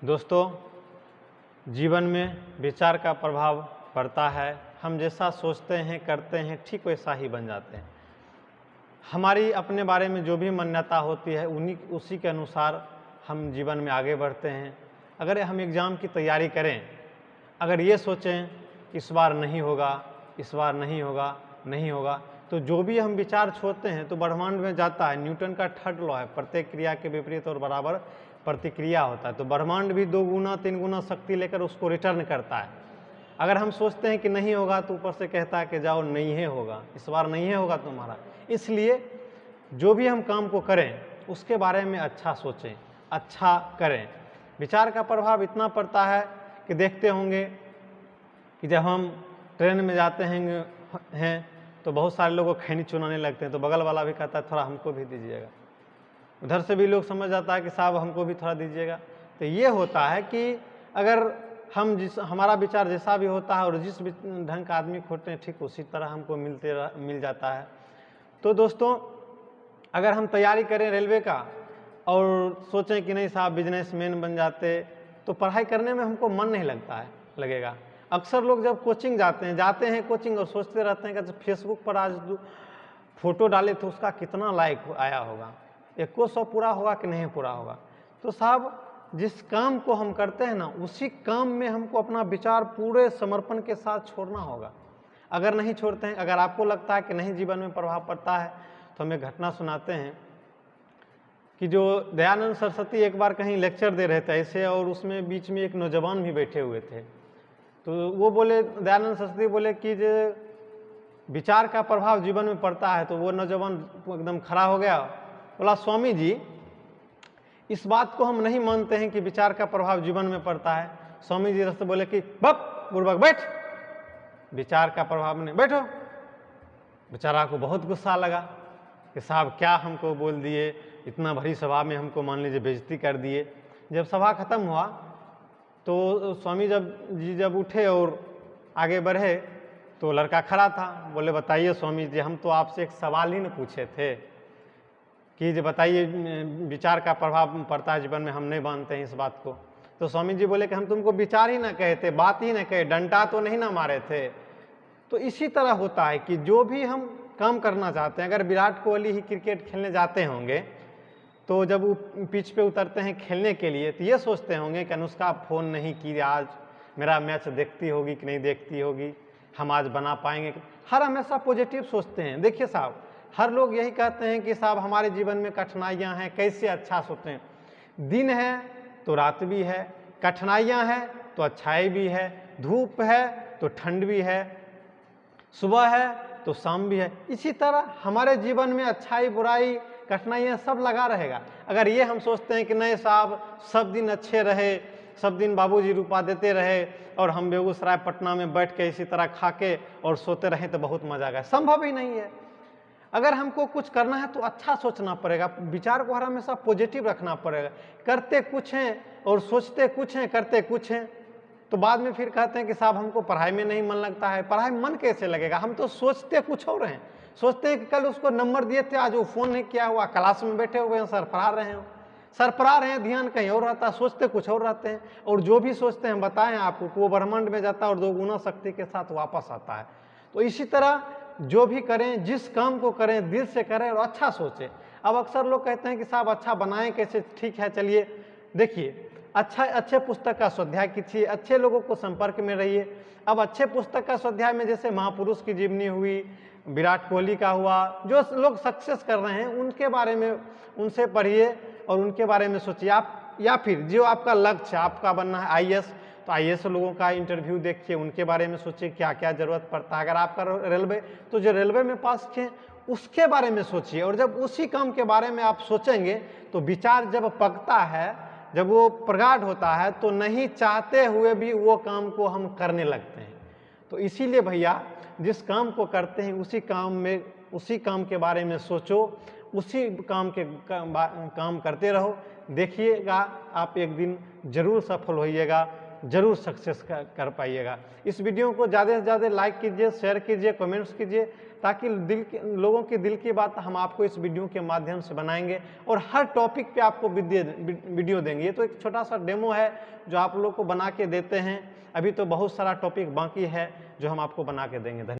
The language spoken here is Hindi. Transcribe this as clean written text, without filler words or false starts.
दोस्तों, जीवन में विचार का प्रभाव पड़ता है। हम जैसा सोचते हैं, करते हैं, ठीक वैसा ही बन जाते हैं। हमारी अपने बारे में जो भी मान्यता होती है उसी के अनुसार हम जीवन में आगे बढ़ते हैं। अगर हम एग्ज़ाम की तैयारी करें, अगर ये सोचें कि इस बार नहीं होगा, इस बार नहीं होगा, नहीं होगा, तो जो भी हम विचार छोड़ते हैं तो ब्रह्मांड में जाता है। न्यूटन का थर्ड लॉ है, प्रत्येक क्रिया के विपरीत और बराबर प्रतिक्रिया होता है। तो ब्रह्मांड भी 2 गुना 3 गुना शक्ति लेकर उसको रिटर्न करता है। अगर हम सोचते हैं कि नहीं होगा तो ऊपर से कहता है कि जाओ नहीं है होगा, इस बार नहीं है होगा तुम्हारा। इसलिए जो भी हम काम को करें उसके बारे में अच्छा सोचें, अच्छा करें। विचार का प्रभाव इतना पड़ता है कि देखते होंगे कि जब हम ट्रेन में जाते हैं तो बहुत सारे लोगों को खैनी चुनाने लगते हैं, तो बगल वाला भी कहता है थोड़ा हमको भी दीजिएगा। उधर से भी लोग समझ जाता है कि साहब हमको भी थोड़ा दीजिएगा। तो ये होता है कि अगर हम हमारा विचार जैसा भी होता है और जिस ढंग का आदमी खोजते हैं ठीक उसी तरह हमको मिल जाता है। तो दोस्तों, अगर हम तैयारी करें रेलवे का और सोचें कि नहीं साहब बिजनेसमैन बन जाते, तो पढ़ाई करने में हमको मन नहीं लगेगा। अक्सर लोग जब कोचिंग जाते हैं कोचिंग और सोचते रहते हैं कि फेसबुक पर आज फोटो डाले तो उसका कितना लाइक आया होगा, 100 पूरा होगा कि नहीं पूरा होगा। तो साहब जिस काम को हम करते हैं ना, उसी काम में हमको अपना विचार पूरे समर्पण के साथ छोड़ना होगा। अगर नहीं छोड़ते हैं, अगर आपको लगता है कि नहीं जीवन में प्रभाव पड़ता है, तो हम एक घटना सुनाते हैं कि जो दयानंद सरस्वती एक बार कहीं लेक्चर दे रहे थे ऐसे, और उसमें बीच में एक नौजवान भी बैठे हुए थे। तो वो बोले, दयानंद सरस्वती बोले कि जो विचार का प्रभाव जीवन में पड़ता है, तो वो नौजवान एकदम खड़ा हो गया, बोला स्वामी जी इस बात को हम नहीं मानते हैं कि विचार का प्रभाव जीवन में पड़ता है। स्वामी जी रस्ते बोले कि बप बुर्बक बैठ, विचार का प्रभाव नहीं, बैठो। बेचारा को बहुत गुस्सा लगा कि साहब क्या हमको बोल दिए, इतना भरी सभा में हमको मान लीजिए बेइज्जती कर दिए। जब सभा खत्म हुआ तो स्वामी जब उठे और आगे बढ़े तो लड़का खड़ा था। बोले बताइए स्वामी जी, हम तो आपसे एक सवाल ही न पूछे थे कि जो बताइए विचार का प्रभाव पड़ता है जीवन में, हम नहीं मानते हैं इस बात को। तो स्वामी जी बोले कि हम तुमको विचार ही ना कहे थे, बात ही ना कहे, डंडा तो नहीं ना मारे थे। तो इसी तरह होता है कि जो भी हम काम करना चाहते हैं, अगर विराट कोहली ही क्रिकेट खेलने जाते होंगे तो जब वो पिच पे उतरते हैं खेलने के लिए तो ये सोचते होंगे कि अनुष्का फ़ोन नहीं की, आज मेरा मैच देखती होगी कि नहीं देखती होगी, हम आज बना पाएंगे। हर हमेशा पॉजिटिव सोचते हैं। देखिए साहब, हर लोग यही कहते हैं कि साहब हमारे जीवन में कठिनाइयाँ हैं, कैसे अच्छा सोचें। दिन है तो रात भी है, कठिनाइयाँ हैं तो अच्छाई भी है, धूप है तो ठंड भी है, सुबह है तो शाम भी है। इसी तरह हमारे जीवन में अच्छाई बुराई कठिनाइयाँ सब लगा रहेगा। अगर ये हम सोचते हैं कि नहीं साहब सब दिन अच्छे रहे, सब दिन बाबूजी रुपया देते रहे और हम बेगूसराय पटना में बैठ के इसी तरह खा के और सोते रहें तो बहुत मजा आएगा, संभव ही नहीं है। अगर हमको कुछ करना है तो अच्छा सोचना पड़ेगा, विचार को हर हमेशा पॉजिटिव रखना पड़ेगा। करते कुछ हैं और सोचते कुछ हैं, करते कुछ हैं, तो बाद में फिर कहते हैं कि साहब हमको पढ़ाई में नहीं मन लगता है। पढ़ाई में मन कैसे लगेगा, हम तो सोचते कुछ और हैं। सोचते हैं कि कल उसको नंबर दिए थे, आज वो फ़ोन नहीं किया हुआ, क्लास में बैठे हुए हैं, सरफरार हैं, ध्यान कहीं और रहता है, सोचते कुछ और रहते हैं। और जो भी सोचते हैं बताएं आपको, वो ब्रह्मांड में जाता है और 2 गुना शक्ति के साथ वापस आता है। तो इसी तरह जो भी करें, जिस काम को करें दिल से करें और अच्छा सोचें। अब अक्सर लोग कहते हैं कि साहब अच्छा बनाएं कैसे, ठीक है चलिए देखिए, अच्छे पुस्तक का स्वाध्याय कीजिए, अच्छे लोगों को संपर्क में रहिए। अब अच्छे पुस्तक का स्वाध्याय में जैसे महापुरुष की जीवनी हुई, विराट कोहली का हुआ, जो लोग सक्सेस कर रहे हैं उनके बारे में उनसे पढ़िए और उनके बारे में सोचिए आप। या फिर जो आपका लक्ष्य आपका बनना है आईएएस, तो आईएएस लोगों का इंटरव्यू देखिए, उनके बारे में सोचिए क्या क्या ज़रूरत पड़ता है। अगर आपका रेलवे, तो जो रेलवे में पास किए उसके बारे में सोचिए। और जब उसी काम के बारे में आप सोचेंगे तो विचार जब पकता है, जब वो प्रगाढ़ होता है, तो नहीं चाहते हुए भी वो काम को हम करने लगते हैं। तो इसीलिए भैया जिस काम को करते हैं उसी काम के बारे में सोचो, उसी काम करते रहो। देखिएगा आप एक दिन जरूर सफल होइएगा। जरूर सक्सेस कर पाइएगा। इस वीडियो को ज़्यादा से ज़्यादा लाइक कीजिए, शेयर कीजिए, कमेंट्स कीजिए, ताकि लोगों के दिल की बात हम आपको इस वीडियो के माध्यम से बनाएंगे और हर टॉपिक पे आपको वीडियो देंगे। ये तो एक छोटा सा डेमो है जो आप लोग को बना के देते हैं, अभी तो बहुत सारा टॉपिक बाकी है जो हम आपको बना के देंगे। धन्यवाद।